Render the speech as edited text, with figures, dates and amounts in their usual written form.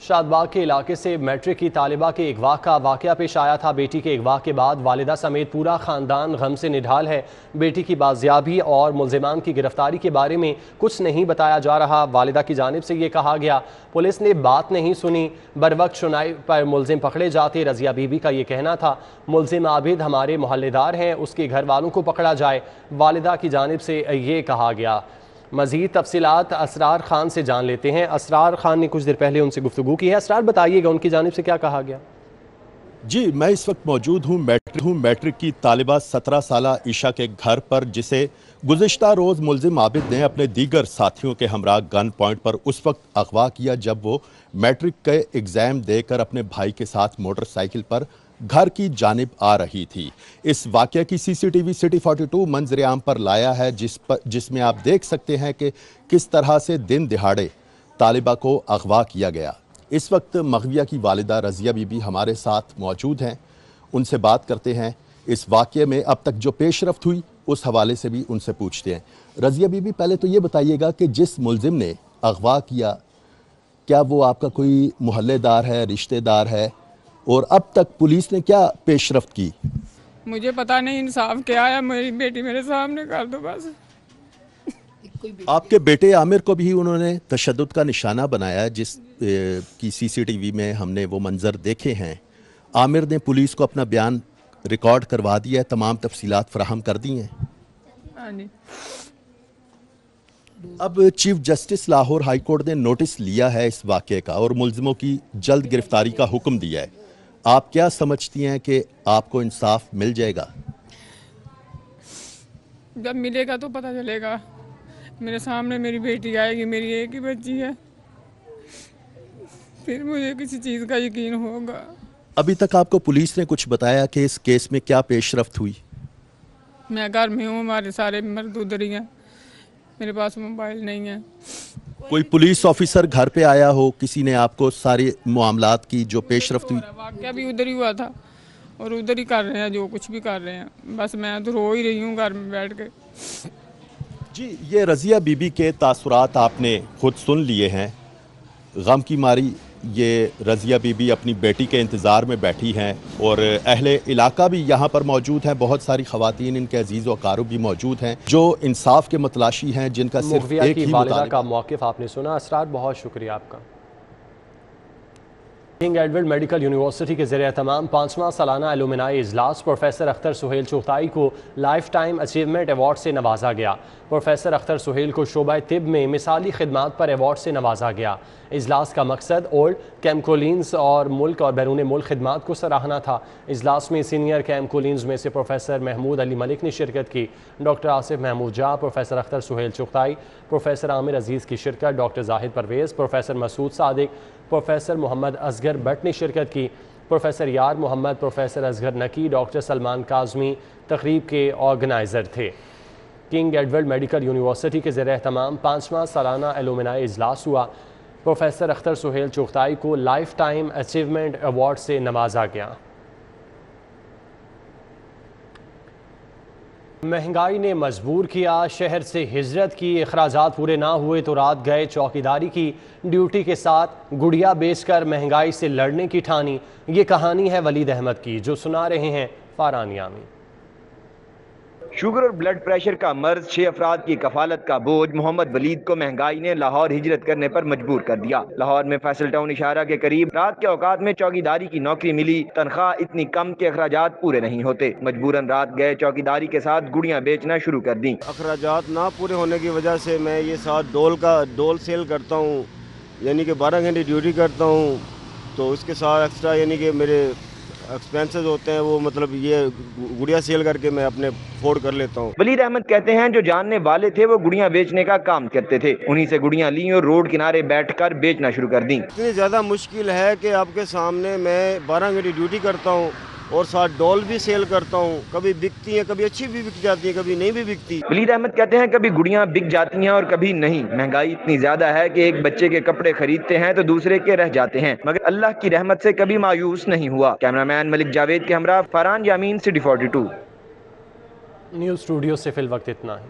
شادباغ کے علاقے سے میٹرک کی طالبہ کے اغوا کا واقعہ پیش آیا تھا۔ بیٹی کے اغوا کے بعد والدہ سمیت پورا خاندان غم سے نڈھال ہے۔ بیٹی کی بازیابی اور ملزمان کی گرفتاری کے بارے میں کچھ نہیں بتایا جا رہا۔ والدہ کی جانب سے یہ کہا گیا پولیس نے بات نہیں سنی، بروقت سنائی پر ملزم پکڑے جاتے۔ رضیہ بی بی کا یہ کہنا تھا ملزم عابد ہمارے محلے دار ہیں، اس کے گھر والوں کو پکڑا جائے۔ والدہ کی جانب سے یہ کہا گیا۔ مزید تفصیلات اسرار خان سے جان لیتے ہیں۔ اسرار خان نے کچھ دیر پہلے ان سے گفتگو کی ہے۔ اسرار بتائیے گا ان کی جانب سے کیا کہا گیا؟ جی میں اس وقت موجود ہوں میٹرک کی طالبہ 17 سالہ عائشہ کے گھر پر، جسے گزشتہ روز ملزم عابد نے اپنے دیگر ساتھیوں کے ہمراہ گن پوائنٹ پر اس وقت اغوا کیا جب وہ میٹرک کے ایگزام دے کر اپنے بھائی کے ساتھ موٹر سائیکل پر گھر کی جانب آ رہی تھی۔ اس واقعہ کی سی سی ٹی وی سٹی 42 منظر عام پر لایا ہے، جس میں آپ دیکھ سکتے ہیں کہ کس طرح سے دن دہاڑے طالبہ کو اغوا کیا گیا۔ اس وقت مغویہ کی والدہ رضیہ بی بی ہمارے ساتھ موجود ہیں، ان سے بات کرتے ہیں۔ اس واقعے میں اب تک جو پیش رفت ہوئی اس حوالے سے بھی ان سے پوچھتے ہیں۔ رضیہ بی بی پہلے تو یہ بتائیے گا کہ جس ملزم نے اغوا کیا کیا وہ آپ کا کوئی محلے دار ہے، رشتہ دار ہے، اور اب تک پولیس نے کیا پیش رفت کی؟ مجھے پتہ نہیں انصاف کیا ہے، میری بیٹی میرے سامنے کر دو بس۔ آپ کے بیٹے عامر کو بھی انہوں نے تشدد کا نشانہ بنایا، جس کی سی سی ٹی وی میں ہم نے وہ منظر دیکھے ہیں۔ عامر نے پولیس کو اپنا بیان ریکارڈ کروا دیا ہے، تمام تفصیلات فراہم کر دی ہیں۔ ہاں جی۔ اب chief justice Lahore high court نے نوٹس لیا ہے اس واقعے کا اور ملزموں کی جلد گرفتاری کا حکم دیا ہے۔ آپ کیا سمجھتی ہیں کہ آپ کو انصاف مل جائے گا؟ جب ملے گا تو پتہ چلے گا۔ میرے سامنے میری بیٹی آئے گی، میری ایک ہی بچی ہے، پھر مجھے کسی چیز کا یقین ہوگا۔ ابھی تک آپ کو پولیس نے کچھ بتایا کہ اس کیس میں کیا پیش رفت ہوئی؟ میں گھر میں ہوں، ہمارے سارے مرد ادھر ہی ہیں، میرے پاس موبائل نہیں ہے۔ کوئی پولیس آفیسر گھر پہ آیا ہو، کسی نے آپ کو سارے معاملات کی جو پیش رفت ہوئی؟ واقعہ بھی ادھر ہی ہوا تھا اور ادھر ہی کر رہے ہیں جو کچھ بھی کر رہے ہیں، بس میں تو رو ہی رہی ہوں گھر میں بیٹھ کے۔ جی یہ رضیہ بی بی کے تاثرات آپ نے خود سن لیے ہیں۔ غم کی ماری یہ رضیہ بی بی اپنی بیٹی کے انتظار میں بیٹھی ہیں، اور اہل علاقہ بھی یہاں پر موجود ہیں، بہت ساری خواتین ان کے عزیز و اقارب بھی موجود ہیں جو انصاف کے متلاشی ہیں، جن کا صرف مغویہ ایک کی ہی والدہ مطالبہ۔ کا موقف آپ نے سنا۔ اسرار بہت شکریہ آپ کا۔ کنگ ایڈورڈ میڈیکل یونیورسٹی کے زیر اہتمام 5واں سالانہ ایلومنائی اجلاس پروفیسر اختر سہیل چغتائی کو لائف ٹائم اچیومنٹ ایوارڈ سے نوازا گیا۔ پروفیسر اختر سہیل کو شعبہ طب میں مثالی خدمات پر ایوارڈ سے نوازا گیا۔ اجلاس کا مقصد اولڈ کیمکولینز اور ملک اور بیرون ملک خدمات کو سراہنا تھا۔ اجلاس میں سینئر کیمکولینز میں سے پروفیسر محمود علی ملک نے شرکت کی۔ ڈاکٹر آصف محمود جا، پروفیسر اختر سہیل چغتائی، پروفیسر عامر عزیز کی شرکت، doctor Zahid Pervez, professor Masood Sadiq, professor Muhammad Asghar Butt نے شرکت کی۔ Professor Yar Muhammad, professor Asghar Naqvi, doctor Salman Kazmi تقریب کے آرگنائزر تھے۔ کنگ ایڈورڈ میڈیکل یونیورسٹی کے زیر اہتمام 5واں سالانہ ایلومنائی اجلاس ہوا۔ پروفیسر اختر سہیل چغتائی کو لائف ٹائم اچیومنٹ ایوارڈ سے نوازا گیا۔ مہنگائی نے مجبور کیا، شہر سے ہجرت کی، اخراجات پورے نہ ہوئے تو رات گئے چوکیداری کی، ڈیوٹی کے ساتھ گڑیا بیچ کر مہنگائی سے لڑنے کی ٹھانی۔ یہ کہانی ہے ولید احمد کی، جو سنا رہے ہیں فاران یامی۔ شوگر اور بلڈ پریشر کا مرض، 6 افراد کی کفالت کا بوجھ، محمد ولید کو مہنگائی نے لاہور ہجرت کرنے پر مجبور کر دیا۔ لاہور میں فیصل ٹاؤن اشارہ کے قریب رات کے اوقات میں چوکیداری کی نوکری ملی، تنخواہ اتنی کم کہ اخراجات پورے نہیں ہوتے، مجبوراً رات گئے چوکیداری کے ساتھ گڑیاں بیچنا شروع کر دیں۔ اخراجات نہ پورے ہونے کی وجہ سے میں یہ ساتھ ڈول سیل کرتا ہوں، یعنی کہ 12 گھنٹے ڈیوٹی کرتا ہوں، تو اس کے ساتھ ایکسٹرا یعنی کہ میرے ایکسپینسز ہوتے ہیں، وہ مطلب یہ گڑیا سیل کر کے میں اپنے افورڈ کر لیتا ہوں۔ ولید احمد کہتے ہیں جو جاننے والے تھے وہ گڑیاں بیچنے کا کام کرتے تھے، انہی سے گڑیاں لیں اور روڈ کنارے بیٹھ کر بیچنا شروع کر دیں۔ اتنی زیادہ مشکل ہے کہ آپ کے سامنے میں 12 گھنٹے ڈیوٹی کرتا ہوں اور ساتھ ڈول بھی سیل کرتا ہوں، کبھی بکتی ہیں، کبھی اچھی بھی بک جاتی ہیں، کبھی نہیں بھی بکتی۔ ولید احمد کہتے ہیں کبھی گڑیاں بک جاتی ہیں اور کبھی نہیں، مہنگائی اتنی زیادہ ہے کہ ایک بچے کے کپڑے خریدتے ہیں تو دوسرے کے رہ جاتے ہیں، مگر اللہ کی رحمت سے کبھی مایوس نہیں ہوا۔ کیمرامین ملک جاوید کے ہمراہ Faran Yamin, city 42۔ News studio سے فی الوقت اتنا ہے۔